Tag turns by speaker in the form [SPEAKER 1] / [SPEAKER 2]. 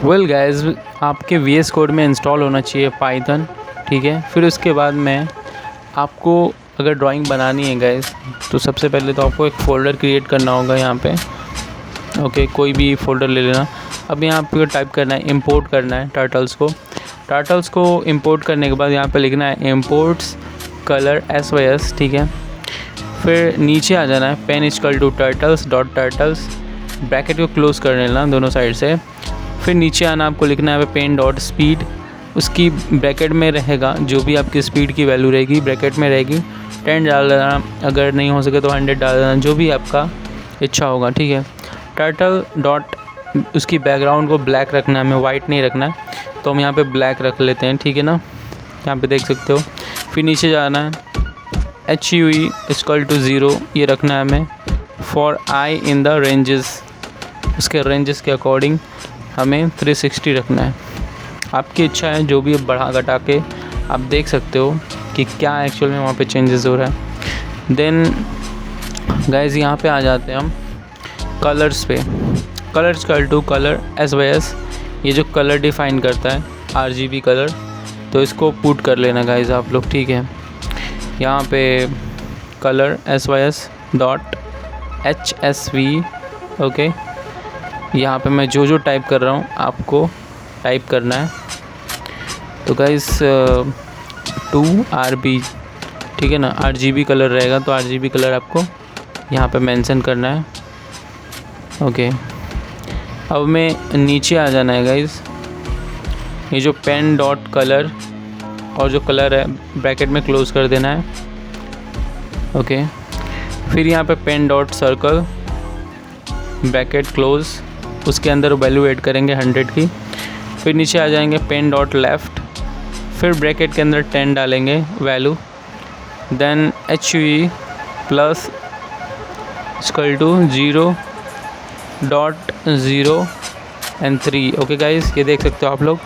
[SPEAKER 1] Well guys, आपके VS code में install होना चाहिए पाइथन, ठीक है। फिर उसके बाद में आपको अगर ड्राइंग बनानी है गाइस, तो सबसे पहले तो आपको एक फ़ोल्डर क्रिएट करना होगा यहाँ पे। ओके, कोई भी फ़ोल्डर ले लेना। अब यहाँ पे टाइप करना है, इंपोर्ट करना है टर्टल्स को इंपोर्ट करने के बाद यहाँ पे लिखना है इंपोर्ट्स कलर SYS, ठीक है। फिर नीचे आ जाना है pen equal to turtles dot turtles, bracket को क्लोज़ कर लेना दोनों साइड से। फिर नीचे आना, आपको लिखना है पेन डॉट स्पीड, उसकी ब्रैकेट में रहेगा जो भी आपकी स्पीड की वैल्यू रहेगी ब्रैकेट में रहेगी। 10 डाल देना, अगर नहीं हो सके तो 100 डाल देना, जो भी आपका इच्छा होगा, ठीक है। टर्टल डॉट, उसकी बैकग्राउंड को ब्लैक रखना है, हमें वाइट नहीं रखना है, तो हम यहाँ पे ब्लैक रख लेते हैं, ठीक है ना। यहाँ पे देख सकते हो। फिर नीचे जाना है, HUE इक्वल टू 0 ये रखना है हमें। For I in the ranges, उसके रेंजेस के अकॉर्डिंग हमें 360 रखना है। आपकी इच्छा है, जो भी बढ़ा घटा के आप देख सकते हो कि क्या एक्चुअल में वहाँ पे चेंजेस हो रहा है। देन गाइज यहाँ पे आ जाते हैं हम कलर्स पे। Colours equal to colour SYS, ये जो कलर डिफाइन करता है RGB कलर, तो इसको पुट कर लेना गाइज आप लोग, ठीक है। यहाँ पे colour SYS dot HSV, okay. यहाँ पे मैं जो टाइप कर रहा हूँ आपको टाइप करना है। तो गाइस 2RB, ठीक है ना, RGB कलर रहेगा, तो RGB कलर आपको यहाँ पे मेंशन करना है, ओके। अब मैं नीचे आ जाना है गाइस, ये जो पेन डॉट कलर और जो कलर है ब्रैकेट में क्लोज़ कर देना है, ओके। फिर यहाँ पे pen dot circle bracket close, उसके अंदर वैल्यू ऐड करेंगे 100 की। फिर नीचे आ जाएंगे पेन डॉट लेफ़्ट, फिर ब्रैकेट के अंदर 10 डालेंगे value. Then HUE plus equal to 0.0 and 3, okay guys, ये देख सकते हो आप लोग।